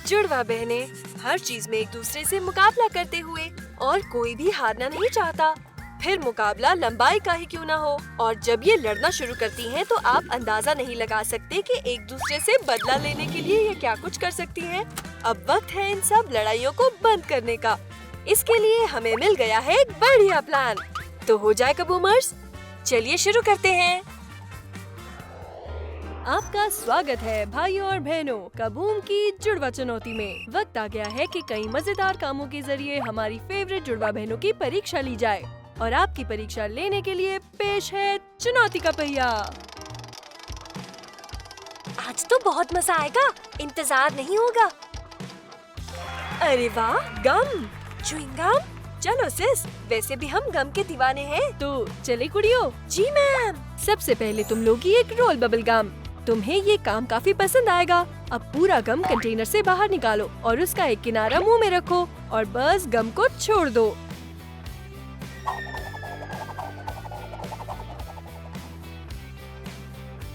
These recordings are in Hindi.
जुड़वा बहनें हर चीज में एक दूसरे से मुकाबला करते हुए और कोई भी हारना नहीं चाहता। फिर मुकाबला लंबाई का ही क्यों ना हो, और जब ये लड़ना शुरू करती हैं तो आप अंदाजा नहीं लगा सकते कि एक दूसरे से बदला लेने के लिए ये क्या कुछ कर सकती हैं। अब वक्त है इन सब लड़ाइयों को बंद करने का। इसके लिए हमें मिल गया है एक बढ़िया प्लान। तो हो जाए कबूमर्स, चलिए शुरू करते हैं। आपका स्वागत है भाइयों और बहनों कबूम की जुड़वा चुनौती में। वक्त आ गया है कि कई मजेदार कामों के जरिए हमारी फेवरेट जुड़वा बहनों की परीक्षा ली जाए। और आपकी परीक्षा लेने के लिए पेश है चुनौती का पहिया। आज तो बहुत मजा आएगा, इंतजार नहीं होगा। अरे वाह, गम, च्युइंग गम। चलो सिस, वैसे भी हम गम के दीवाने हैं। तो चले कुड़ियों। जी मैम। सबसे पहले तुम लोगी एक रोल बबल गम। तुम्हें ये काम काफी पसंद आएगा। अब पूरा गम कंटेनर से बाहर निकालो और उसका एक किनारा मुंह में रखो और बस गम को छोड़ दो।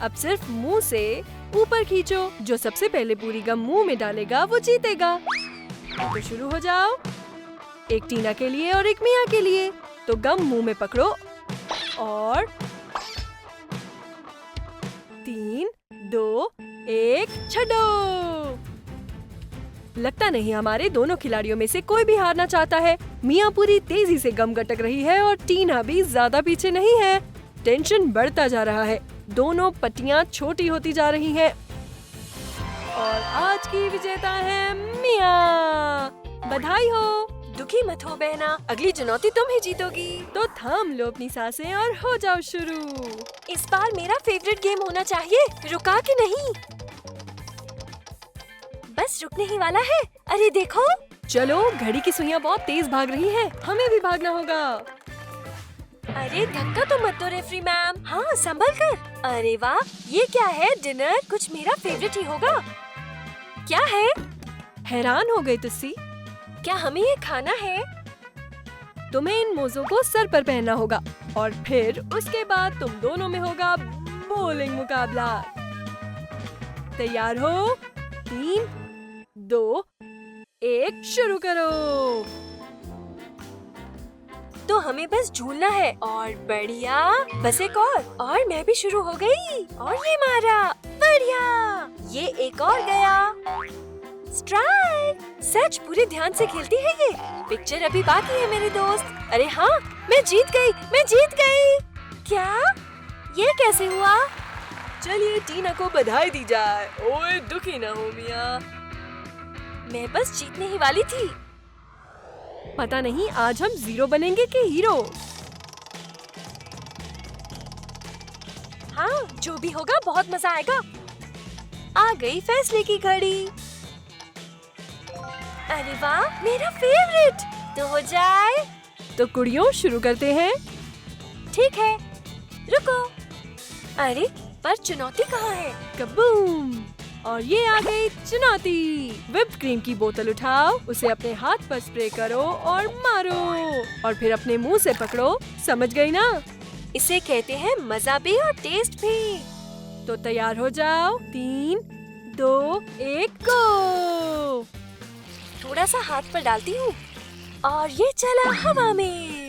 अब सिर्फ मुंह से ऊपर खींचो। जो सबसे पहले पूरी गम मुंह में डालेगा वो जीतेगा। तो शुरू हो जाओ। एक टीना के लिए और एक मिया के लिए। तो गम मुंह में पकड़ो और 3, 2, 1 छड़ो। लगता नहीं हमारे दोनों खिलाड़ियों में से कोई भी हारना चाहता है। मिया पूरी तेजी से गम गटक रही है और टीना भी ज्यादा पीछे नहीं है। टेंशन बढ़ता जा रहा है। दोनों पट्टियां छोटी होती जा रही हैं। और आज की विजेता है मिया। बधाई हो। दुखी मत हो बहना, अगली चुनौती तुम ही जीतोगी। तो थाम लो अपनी सांसें और हो जाओ शुरू। इस बार मेरा फेवरेट गेम होना चाहिए। रुका कि नहीं? बस रुकने ही वाला है। अरे देखो। चलो, घड़ी की सुइयां बहुत तेज भाग रही है, हमें भी भागना होगा। अरे धक्का तो मत दो रेफरी मैम। हाँ, संभल कर। अरे वाह, ये क्या है? डिनर कुछ मेरा फेवरेट ही होगा। क्या है? हैरान हो गई तुस्सी। क्या हमें ये खाना है? तुम्हें इन मोज़ों को सर पर पहनना होगा और फिर उसके बाद तुम दोनों में होगा बोलिंग मुकाबला। तैयार हो? 3, 2, 1 शुरू करो। तो हमें बस झूलना है और बढ़िया। बस एक और मैं भी शुरू हो गई और ये मारा। बढ़िया, ये एक और गया। स्ट्राइक। सच पूरे ध्यान से खेलती है ये। पिक्चर अभी बाकी है मेरे दोस्त। अरे हाँ, मैं जीत गई। क्या? ये कैसे हुआ? चलिए टीना को बधाई दी जाए। ओए दुखी ना हो मिया, मैं बस जीतने ही वाली थी। पता नहीं आज हम ज़ीरो बनेंगे कि हीरो। हाँ, जो भी होगा बहुत मजा आएगा। आ गई फैसले की घड़ी। अरे वाह, मेरा फेवरेट। तो हो जाए। तो कुड़ियों शुरू करते हैं। ठीक है, रुको। अरे पर चुनौती कहाँ है? कबूम। और ये आ गई चुनौती। व्हिप्ड क्रीम की बोतल उठाओ, उसे अपने हाथ पर स्प्रे करो और मारो और फिर अपने मुंह से पकड़ो। समझ गई ना? इसे कहते हैं मजा भी और टेस्ट भी। तो तैयार हो जाओ। 3, 2, 1 गो। थोड़ा सा हाथ पर डालती हूँ और ये चला हवा में।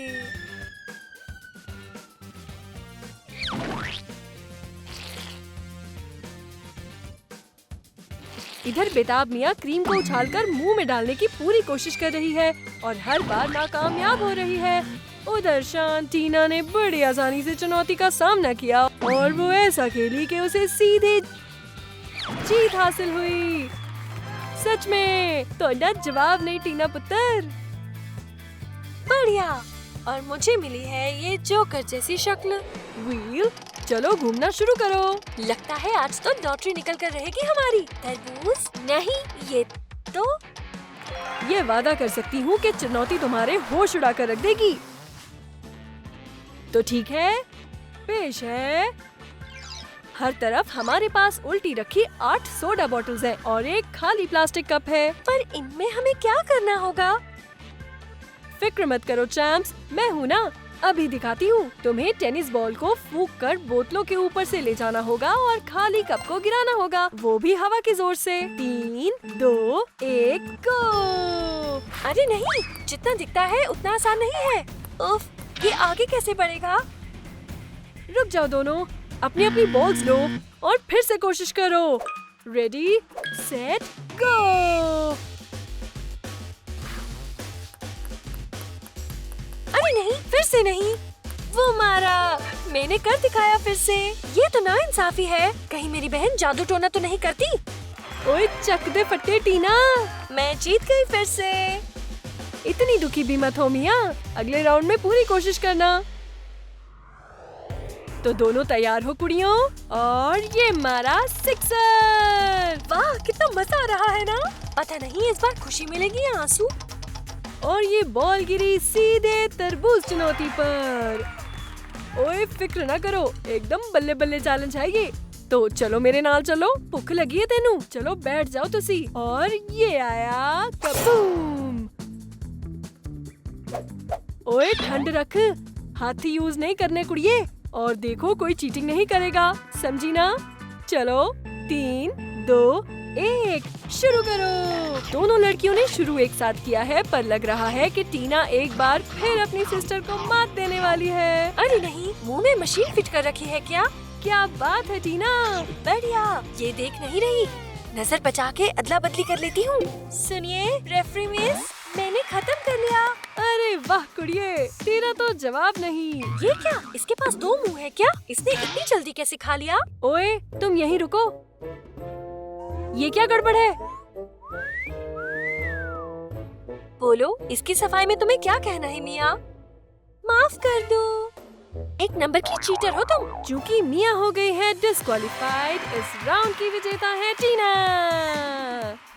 इधर बेताब मिया क्रीम को उछालकर मुंह में डालने की पूरी कोशिश कर रही है और हर बार नाकामयाब हो रही है। उधर शांत टीना ने बड़ी आसानी से चुनौती का सामना किया और वो ऐसा खेली कि उसे सीधे जीत हासिल हुई। सच में तो जवाब नहीं टीना पुत्र। बढ़िया। और मुझे मिली है ये जोकर जैसी शक्ल। व्हील, चलो घूमना शुरू करो। लगता है आज तो लॉटरी निकल कर रहेगी हमारी। तरबूज नहीं, ये वादा कर सकती हूँ कि चुनौती तुम्हारे होश उड़ा कर रख देगी। तो ठीक है, पेश है। हर तरफ हमारे पास उल्टी रखी 8 सोडा बॉटल्स हैं और एक खाली प्लास्टिक कप है। पर इनमें हमें क्या करना होगा? फिक्र मत करो चैम्प्स, मैं हूँ ना। अभी दिखाती हूँ। तुम्हें टेनिस बॉल को फूंक कर बोतलों के ऊपर से ले जाना होगा और खाली कप को गिराना होगा, वो भी हवा के जोर से। 3, 2, 1 गो। अरे नहीं, जितना दिखता है उतना आसान नहीं है। उफ, ये आगे कैसे बढ़ेगा? रुक जाओ दोनों, अपनी अपनी बॉल्स लो और फिर से कोशिश करो। रेडी, सेट, गो। अरे नहीं, फिर से नहीं। वो मारा, मैंने कर दिखाया फिर से। ये तो नाइंसाफी है। कहीं मेरी बहन जादू टोना तो नहीं करती? ओए चक दे फट्टे टीना, मैं जीत गई फिर से। इतनी दुखी भी मत हो मिया, अगले राउंड में पूरी कोशिश करना। तो दोनों तैयार हो कुड़ियों, और ये मारा सिक्सर। वाह, कितना मजा आ रहा है ना। पता नहीं इस बार खुशी मिलेगी या आंसू। और ये बॉल गिरी सीधे तरबूज चुनौती पर। ओए फिक्र ना करो, एकदम बल्ले बल्ले चैलेंज है ये। तो चलो मेरे नाल चलो, भुख लगी है तेनू, चलो बैठ जाओ तुसी। और ये आया कबूम। ओए ठंड रख, हाथी यूज नहीं करने कुड़िए। और देखो कोई चीटिंग नहीं करेगा, समझी ना? चलो 3, 2, 1 शुरू करो। दोनों लड़कियों ने शुरू एक साथ किया है, पर लग रहा है कि टीना एक बार फिर अपनी सिस्टर को मात देने वाली है। अरे नहीं, मुंह में मशीन फिट कर रखी है क्या? क्या बात है टीना, बढ़िया। ये देख नहीं रही, नजर बचा के अदला बदली कर लेती हूँ। सुनिए रेफरी मिस, मैंने खत्म कर लिया। अरे वाह कुड़िए, तेरा तो जवाब नहीं। ये क्या, इसके पास 2 मुंह है क्या? इसने इतनी जल्दी कैसे खा लिया? ओए तुम यहीं रुको, ये क्या गड़बड़ है? बोलो, इसकी सफाई में तुम्हें क्या कहना है मिया? माफ कर दो, एक नंबर की चीटर हो तुम। चूंकि मिया हो गई है डिस्क्वालिफाइड, इस राउंड की विजेता है टीना।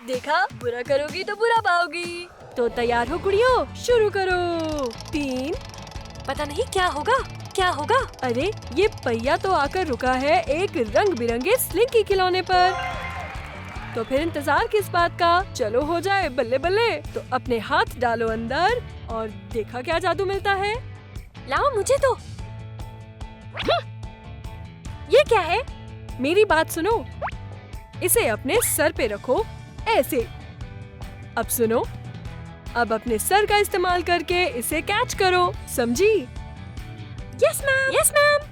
देखा, बुरा करोगी तो बुरा पाओगी। तो तैयार हो कुड़ियों, शुरू करो। 3, पता नहीं क्या होगा, क्या होगा? अरे ये पहिया तो आकर रुका है एक रंग बिरंगे स्लिंकी खिलौने पर। तो फिर इंतजार किस बात का, चलो हो जाए बल्ले बल्ले। तो अपने हाथ डालो अंदर और देखा क्या जादू मिलता है। लाओ मुझे तो। ये क्या है? मेरी बात सुनो, इसे अपने सर पे रखो ऐसे। अब सुनो, अब अपने सर का इस्तेमाल करके इसे कैच करो, समझी? Yes ma'am, yes ma'am.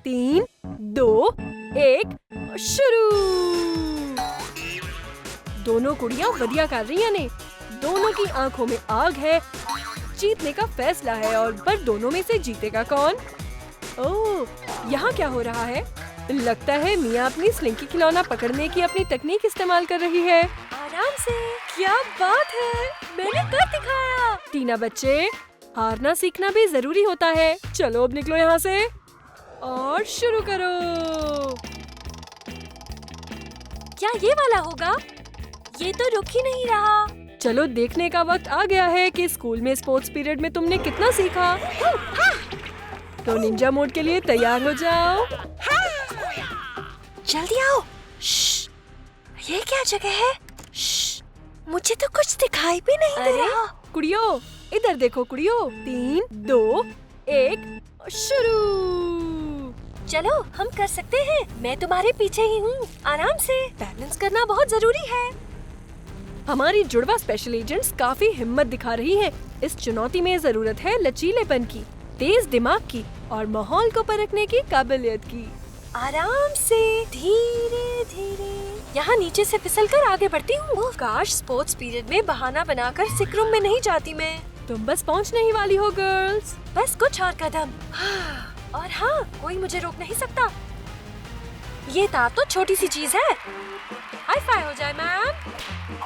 3, 2, 1 शुरू। दोनों कुड़ियां बढ़िया कर रही हैं ने, दोनों की आंखों में आग है। जीतने का फैसला है, और पर दोनों में से जीतेगा कौन? ओह, यहाँ क्या हो रहा है? लगता है मिया अपनी स्लिंकी खिलौना पकड़ने की अपनी तकनीक इस्तेमाल कर रही है। आराम से, क्या बात है, मैंने कर दिखाया। टीना बच्चे, हारना सीखना भी जरूरी होता है। चलो अब निकलो यहाँ से और शुरू करो। क्या ये वाला होगा? ये तो रुक ही नहीं रहा। चलो देखने का वक्त आ गया है कि स्कूल में स्पोर्ट्स पीरियड में तुमने कितना सीखा। तो निंजा मोड के लिए तैयार हो जाओ। जल्दी आओ। ये क्या जगह है? मुझे तो कुछ दिखाई भी नहीं दे रहा। कुड़ियों इधर देखो कुड़ियों। 3, 2, 1 शुरू। चलो हम कर सकते हैं, मैं तुम्हारे पीछे ही हूँ। आराम से, बैलेंस करना बहुत जरूरी है। हमारी जुड़वा स्पेशल एजेंट्स काफी हिम्मत दिखा रही हैं। इस चुनौती में जरूरत है लचीलेपन की, तेज दिमाग की और माहौल को परखने की काबिलियत की। आराम से, धीरे धीरे। यहाँ नीचे से फिसल कर आगे बढ़ती हूँ। काश स्पोर्ट्स पीरियड में बहाना बनाकर सिक रूम में नहीं जाती मैं। तुम बस पहुँचने ही वाली हो गर्ल्स, बस कुछ और कदम। और हाँ, कोई मुझे रोक नहीं सकता। ये तार तो छोटी सी चीज है। हाई फाई हो जाए मैम।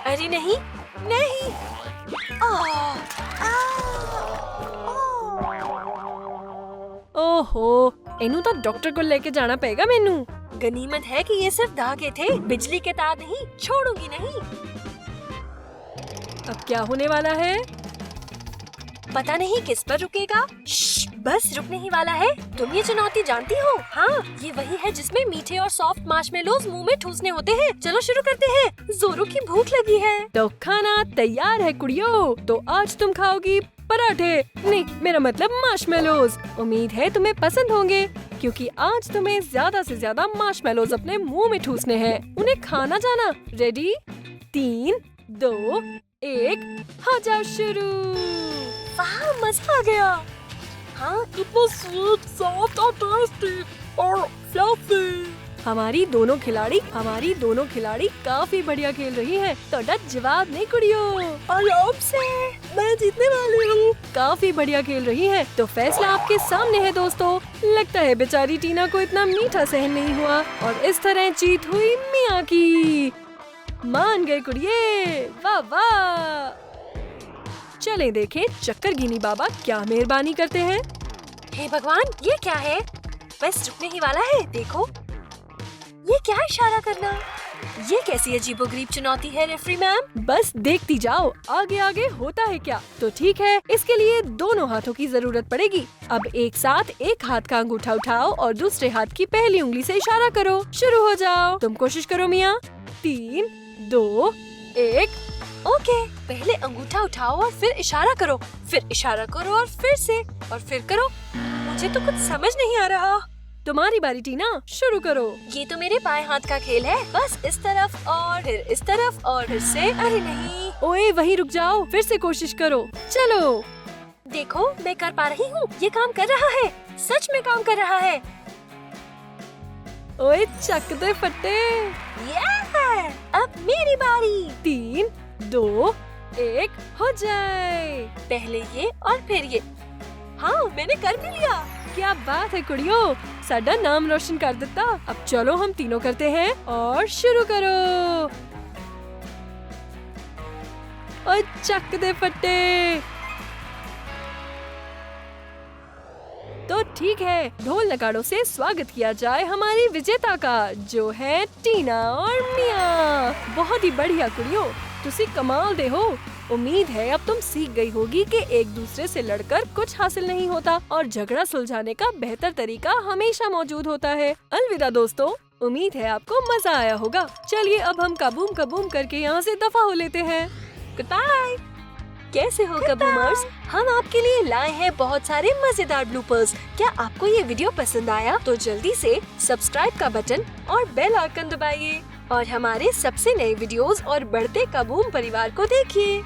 अरे नहीं नहीं। ओहो, इन्हू तो डॉक्टर को लेके जाना पड़ेगा मैनू। गनीमत है कि ये सिर्फ धागे थे, बिजली के तार नहीं। छोड़ूंगी नहीं। अब क्या होने वाला है? पता नहीं किस पर रुकेगा। बस रुकने ही वाला है। तुम ये चुनौती जानती हो? हाँ, ये वही है जिसमें मीठे और सॉफ्ट मार्शमेलोज मुंह में ठूसने होते हैं। चलो शुरू करते हैं, जोरों की भूख लगी है। तो खाना तैयार है कुड़ियों। तो आज तुम खाओगी पराठे, नहीं मेरा मतलब मार्शमेलोज। उम्मीद है तुम्हें पसंद होंगे क्योंकि आज तुम्हें ज्यादा से ज्यादा मार्शमेलोज अपने मुंह में ठूसने हैं। उन्हें खाना जाना। रेडी? 3, 2, 1, हो जाओ शुरू। वाह, मजा आ गया। हाँ, कितना स्वीट, सॉफ्ट और टेस्टी और फ्लफी। हमारी दोनों खिलाड़ी काफी बढ़िया खेल रही हैं। तो जवाब नहीं कुड़ियों, आराम से, मैं जीतने वाली हूँ। काफी बढ़िया खेल रही हैं। तो फैसला आपके सामने है दोस्तों। लगता है बेचारी टीना को इतना मीठा सहन नहीं हुआ और इस तरह जीत हुई मिया की। मान गए कुड़िए, वाह वाह। चलें देखें चक्करगिनी बाबा क्या मेहरबानी करते हैं। हे भगवान, ये क्या है? बस रुकने ही वाला है। देखो ये क्या इशारा करना, ये कैसी अजीबोगरीब चुनौती है रेफरी मैम। बस देखती जाओ आगे आगे होता है क्या। तो ठीक है, इसके लिए दोनों हाथों की जरूरत पड़ेगी। अब एक साथ एक हाथ का अंगूठा उठाओ और दूसरे हाथ की पहली उंगली से इशारा करो। शुरू हो जाओ। तुम कोशिश करो मिया। 3, 2, 1। ओके, पहले अंगूठा उठाओ और फिर इशारा करो, फिर इशारा करो और फिर से और फिर करो। मुझे तो कुछ समझ नहीं आ रहा। तुम्हारी बारी टीना, शुरू करो। ये तो मेरे बाएं हाथ का खेल है। बस इस तरफ और फिर इस तरफ और फिर से। अरे नहीं, ओए वहीं रुक जाओ, फिर से कोशिश करो। चलो देखो, मैं कर पा रही हूँ। ये काम कर रहा है, सच में काम कर रहा है। ओए चक दे फट्टे। अब मेरी बारी। 3, 2, 1, हो जाए। पहले ये और फिर ये। हाँ, मैंने कर भी लिया। क्या बात है कुड़ियों, साडा नाम रोशन कर देता। अब चलो हम तीनों करते हैं और शुरू करो। और चक दे फट्टे। तो ठीक है, ढोल नगाड़ों से स्वागत किया जाए हमारी विजेता का, जो है टीना और मिया। बहुत ही बढ़िया कुड़ियों, तुसी कमाल दे हो। उम्मीद है अब तुम सीख गई होगी कि एक दूसरे से लड़कर कुछ हासिल नहीं होता और झगड़ा सुलझाने का बेहतर तरीका हमेशा मौजूद होता है। अलविदा दोस्तों, उम्मीद है आपको मजा आया होगा। चलिए अब हम कबूम कबूम करके यहाँ से दफा हो लेते हैं। Goodbye. कैसे हो कबूमर्स? हम आपके लिए लाए हैं बहुत सारे मजेदार ब्लूपर्स। क्या आपको ये वीडियो पसंद आया? तो जल्दी से सब्सक्राइब का बटन और बेल आइकन दबाइए और हमारे सबसे नए वीडियोस और बढ़ते कबूम परिवार को देखिए।